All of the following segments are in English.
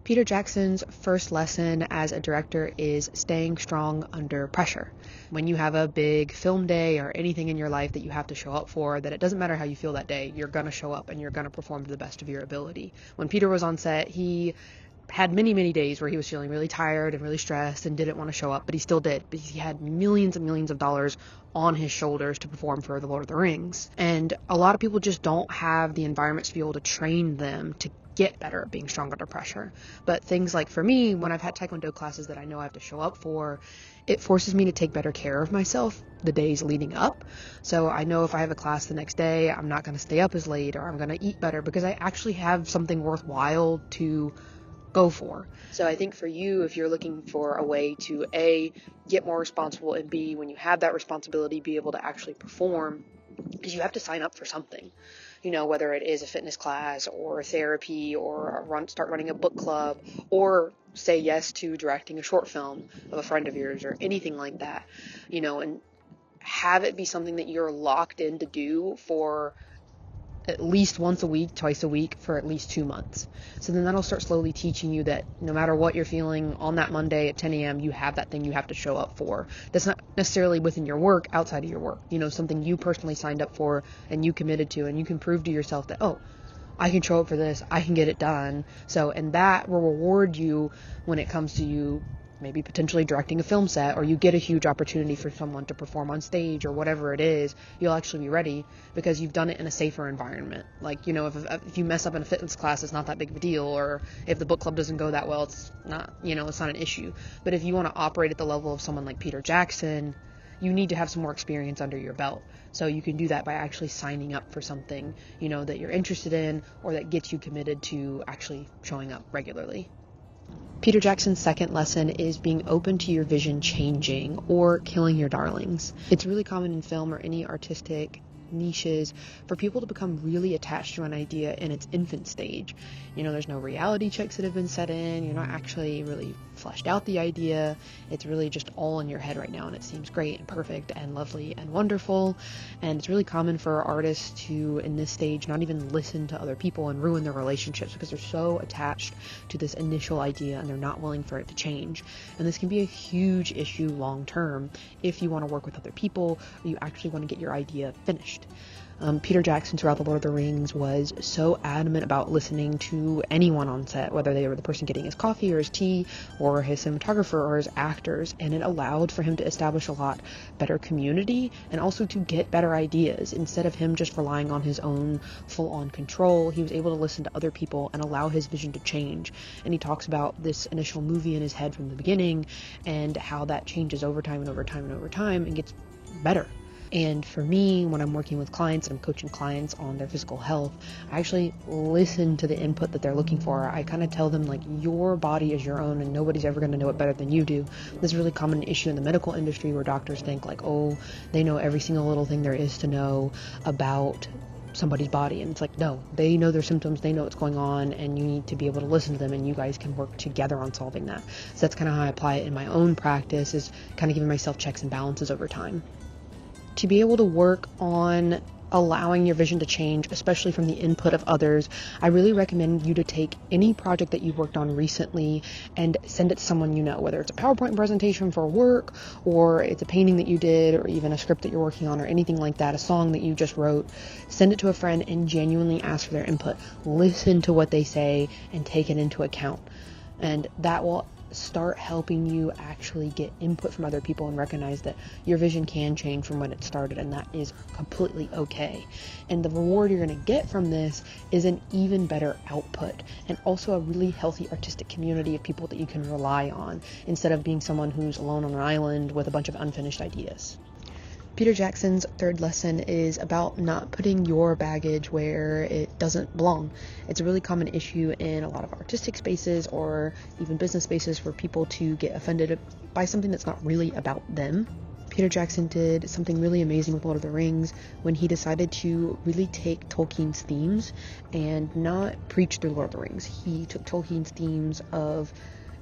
Peter Jackson's first lesson as a director is staying strong under pressure. When you have a big film day or anything in your life that you have to show up for, that it doesn't matter how you feel that day, you're going to show up and you're going to perform to the best of your ability. When Peter was on set, he had many days where he was feeling really tired and really stressed and didn't want to show up, but he still did, because he had millions and millions of dollars on his shoulders to perform for the Lord of the Rings. And a lot of people just don't have the environments to be able to train them to get better at being strong under pressure. But things like, for me, when I've had Taekwondo classes that I know I have to show up for, it forces me to take better care of myself the days leading up. So I know if I have a class the next day, I'm not going to stay up as late, or I'm going to eat better because I actually have something worthwhile to go for. So I think for you, if you're looking for a way to A, get more responsible, and B, when you have that responsibility, be able to actually perform, is you have to sign up for something. You know, whether it is a fitness class or therapy or start running a book club, or say yes to directing a short film of a friend of yours or anything like that, you know, and have it be something that you're locked in to do for at least once a week, twice a week, for at least 2 months. So then that'll start slowly teaching you that no matter what you're feeling on that Monday at 10 a.m., you have that thing you have to show up for. That's not necessarily within your work, outside of your work, you know, something you personally signed up for and you committed to, and you can prove to yourself that, oh, I can show up for this, I can get it done. So, and that will reward you when it comes to you maybe potentially directing a film set, or you get a huge opportunity for someone to perform on stage or whatever it is. You'll actually be ready because you've done it in a safer environment. Like, you know, if you mess up in a fitness class, it's not that big of a deal, or if the book club doesn't go that well, it's not, you know, it's not an issue. But if you want to operate at the level of someone like Peter Jackson, you need to have some more experience under your belt. So you can do that by actually signing up for something, you know, that you're interested in, or that gets you committed to actually showing up regularly. Peter Jackson's second lesson is being open to your vision changing or killing your darlings. It's really common in film or any artistic niches for people to become really attached to an idea in its infant stage. You know, there's no reality checks that have been set in. You're not actually really fleshed out the idea. It's really just all in your head right now, and it seems great and perfect and lovely and wonderful. And it's really common for artists to, in this stage, not even listen to other people and ruin their relationships because they're so attached to this initial idea and they're not willing for it to change. And this can be a huge issue long term if you want to work with other people, or you actually want to get your idea finished. Peter Jackson, throughout the Lord of the Rings, was so adamant about listening to anyone on set, whether they were the person getting his coffee or his tea, or his cinematographer or his actors, and it allowed for him to establish a lot better community and also to get better ideas. Instead of him just relying on his own full-on control, he was able to listen to other people and allow his vision to change. And he talks about this initial movie in his head from the beginning and how that changes over time and over time and over time and gets better. And for me, when I'm working with clients and I'm coaching clients on their physical health, I actually listen to the input that they're looking for. I kind of tell them, like, your body is your own and nobody's ever going to know it better than you do. This is a really common issue in the medical industry where doctors think like, oh, they know every single little thing there is to know about somebody's body. And it's like, no, they know their symptoms, they know what's going on, and you need to be able to listen to them, and you guys can work together on solving that. So that's kind of how I apply it in my own practice, is kind of giving myself checks and balances over time. To be able to work on allowing your vision to change, especially from the input of others, I really recommend you to take any project that you've worked on recently and send it to someone you know, whether it's a PowerPoint presentation for work, or it's a painting that you did, or even a script that you're working on, or anything like that, a song that you just wrote. Send it to a friend and genuinely ask for their input. Listen to what they say and take it into account. And that will start helping you actually get input from other people and recognize that your vision can change from when it started, and that is completely okay. And the reward you're going to get from this is an even better output, and also a really healthy artistic community of people that you can rely on, instead of being someone who's alone on an island with a bunch of unfinished ideas. Peter Jackson's third lesson is about not putting your baggage where it doesn't belong. It's a really common issue in a lot of artistic spaces or even business spaces for people to get offended by something that's not really about them. Peter Jackson did something really amazing with Lord of the Rings when he decided to really take Tolkien's themes and not preach through Lord of the Rings. He took Tolkien's themes of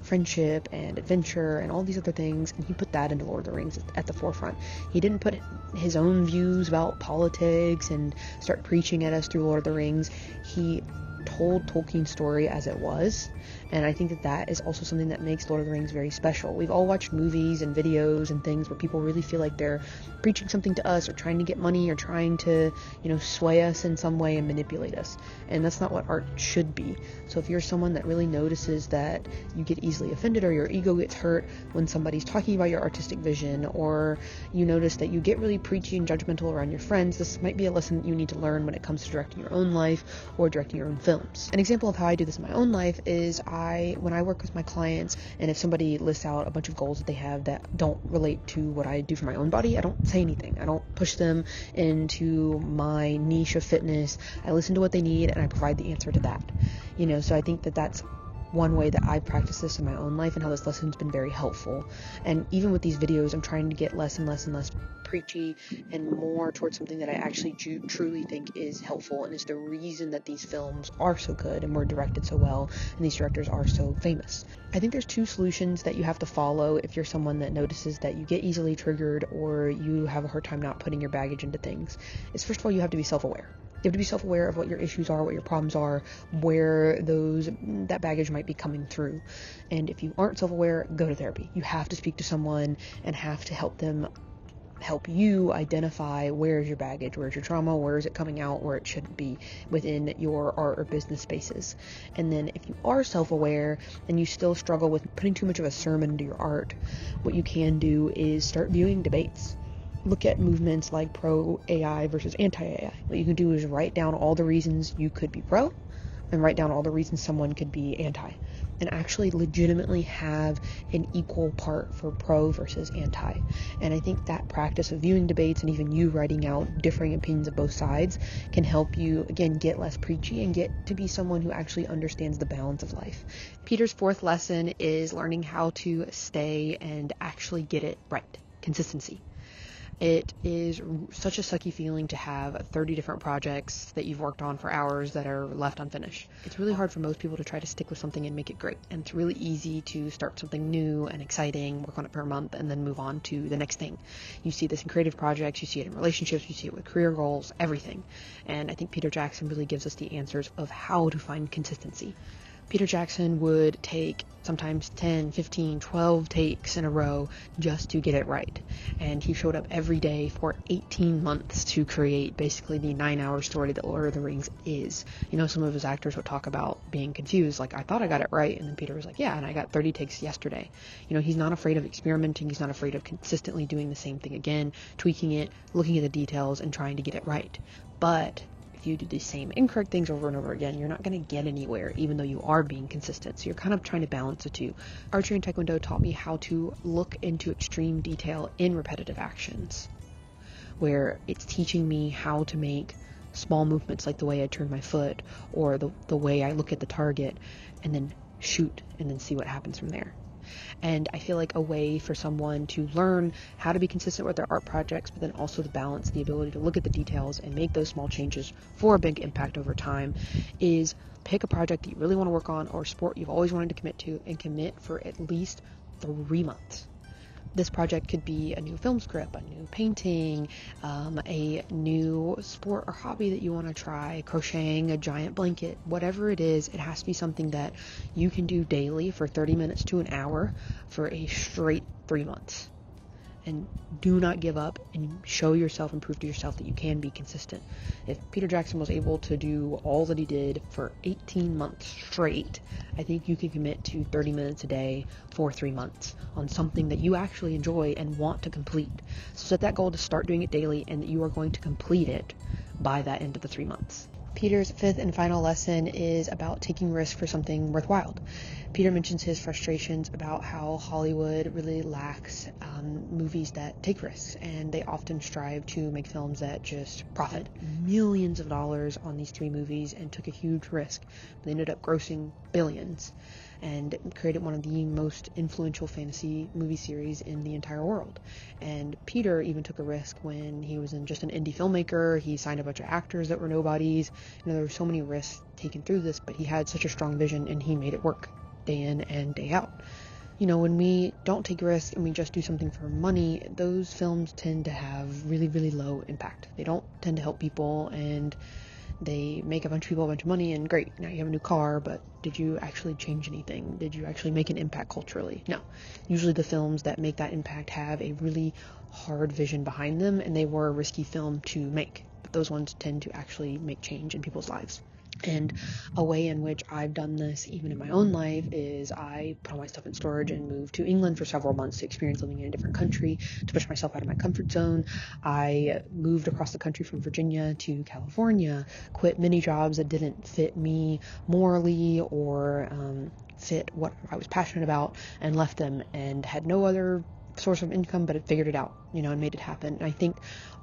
friendship and adventure and all these other things, and he put that into Lord of the Rings at the forefront. He didn't put his own views about politics and start preaching at us through Lord of the Rings. He told Tolkien's story as it was, and I think that that is also something that makes Lord of the Rings very special. We've all watched movies and videos and things where people really feel like they're preaching something to us or trying to get money or trying to, sway us in some way and manipulate us, and that's not what art should be. So if you're someone that really notices that you get easily offended or your ego gets hurt when somebody's talking about your artistic vision, or you notice that you get really preachy and judgmental around your friends, this might be a lesson that you need to learn when it comes to directing your own life or directing your own films. An example of how I do this in my own life is when I work with my clients, and if somebody lists out a bunch of goals that they have that don't relate to what I do for my own body, I don't say anything. I don't push them into my niche of fitness. I listen to what they need and I provide the answer to that. So I think that that's one way that I practice this in my own life and how this lesson's been very helpful. And even with these videos, I'm trying to get less and less and less preachy and more towards something that I actually truly think is helpful and is the reason that these films are so good and were directed so well and these directors are so famous. I think there's two solutions that you have to follow if you're someone that notices that you get easily triggered or you have a hard time not putting your baggage into things. Is first of all, you have to be self-aware. You have to be self-aware of what your issues are, what your problems are, where that baggage might be coming through. And if you aren't self-aware, go to therapy. You have to speak to someone and have to help you identify where's your baggage, where's your trauma, where is it coming out, where it shouldn't be within your art or business spaces. And then if you are self-aware and you still struggle with putting too much of a sermon into your art, what you can do is start viewing debates. Look at movements like pro-AI versus anti-AI. What you can do is write down all the reasons you could be pro and write down all the reasons someone could be anti, and actually legitimately have an equal part for pro versus anti. And I think that practice of viewing debates and even you writing out differing opinions of both sides can help you, again, get less preachy and get to be someone who actually understands the balance of life. Peter's fourth lesson is learning how to stay and actually get it right. Consistency. It is such a sucky feeling to have 30 different projects that you've worked on for hours that are left unfinished. It's really hard for most people to try to stick with something and make it great. And it's really easy to start something new and exciting, work on it for a month, and then move on to the next thing. You see this in creative projects, you see it in relationships, you see it with career goals, everything. And I think Peter Jackson really gives us the answers of how to find consistency. Peter Jackson would take sometimes 10, 15, 12 takes in a row just to get it right. And he showed up every day for 18 months to create basically the 9-hour story that Lord of the Rings is. Some of his actors would talk about being confused, like, I thought I got it right. And then Peter was like, yeah, and I got 30 takes yesterday. He's not afraid of experimenting. He's not afraid of consistently doing the same thing again, tweaking it, looking at the details, and trying to get it right. But if you do the same incorrect things over and over again, you're not going to get anywhere, even though you are being consistent. So you're kind of trying to balance the two. Archery and Taekwondo taught me how to look into extreme detail in repetitive actions, where it's teaching me how to make small movements like the way I turn my foot or the way I look at the target and then shoot and then see what happens from there. And I feel like a way for someone to learn how to be consistent with their art projects, but then also to balance the ability to look at the details and make those small changes for a big impact over time, is pick a project that you really want to work on or a sport you've always wanted to commit to and commit for at least 3 months. This project could be a new film script, a new painting, a new sport or hobby that you want to try, crocheting a giant blanket, whatever it is. It has to be something that you can do daily for 30 minutes to an hour for a straight 3 months. And do not give up and show yourself and prove to yourself that you can be consistent. If Peter Jackson was able to do all that he did for 18 months straight, I think you can commit to 30 minutes a day for 3 months on something that you actually enjoy and want to complete. So set that goal to start doing it daily and that you are going to complete it by that end of the 3 months. Peter's fifth and final lesson is about taking risk for something worthwhile. Peter mentions his frustrations about how Hollywood really lacks movies that take risks, and they often strive to make films that just profit millions of dollars on these 3 movies and took a huge risk. They ended up grossing billions and created one of the most influential fantasy movie series in the entire world. And Peter even took a risk when he was just an indie filmmaker. He signed a bunch of actors that were nobodies. There were so many risks taken through this, but he had such a strong vision and he made it work day in and day out. When we don't take risks and we just do something for money, those films tend to have really, really low impact. They don't tend to help people, and They make a bunch of people a bunch of money, and great, now you have a new car, but did you actually change anything? Did you actually make an impact culturally? No. Usually the films that make that impact have a really hard vision behind them, and they were a risky film to make. But those ones tend to actually make change in people's lives. And a way in which I've done this even in my own life is I put all my stuff in storage and moved to England for several months to experience living in a different country, to push myself out of my comfort zone. I moved across the country from Virginia to California, quit many jobs that didn't fit me morally or fit what I was passionate about, and left them, and had no other source of income, but it figured it out, and made it happen. And I think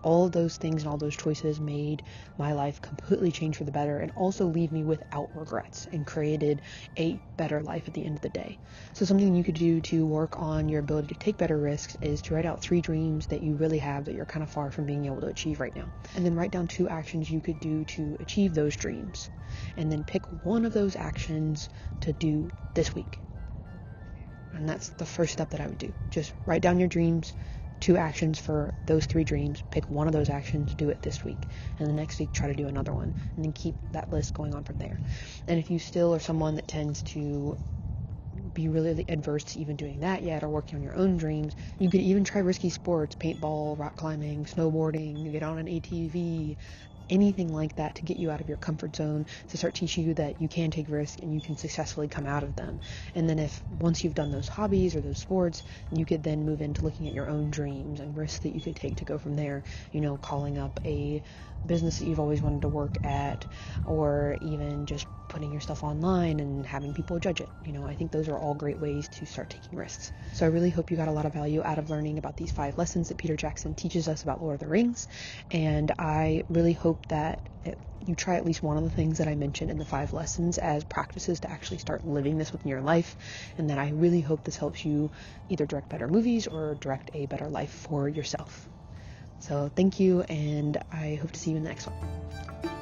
all of those things and all those choices made my life completely change for the better, and also leave me without regrets, and created a better life at the end of the day. So something you could do to work on your ability to take better risks is to write out 3 dreams that you really have that you're kind of far from being able to achieve right now. And then write down 2 actions you could do to achieve those dreams. And then pick one of those actions to do this week. And that's the first step that I would do. Just write down your dreams, 2 actions for those 3 dreams, pick one of those actions, do it this week, and the next week try to do another one, and then keep that list going on from there. And if you still are someone that tends to be really adverse to even doing that yet, or working on your own dreams, you could even try risky sports, paintball, rock climbing, snowboarding, get on an ATV, anything like that to get you out of your comfort zone, to start teaching you that you can take risks and you can successfully come out of them. And then once you've done those hobbies or those sports, you could then move into looking at your own dreams and risks that you could take to go from there, calling up a business that you've always wanted to work at, or even just putting your stuff online and having people judge it. I think those are all great ways to start taking risks. So I really hope you got a lot of value out of learning about these 5 lessons that Peter Jackson teaches us about Lord of the Rings. And I really hope that you try at least one of the things that I mentioned in the 5 lessons as practices to actually start living this within your life. And then I really hope this helps you either direct better movies or direct a better life for yourself. So thank you, and I hope to see you in the next one.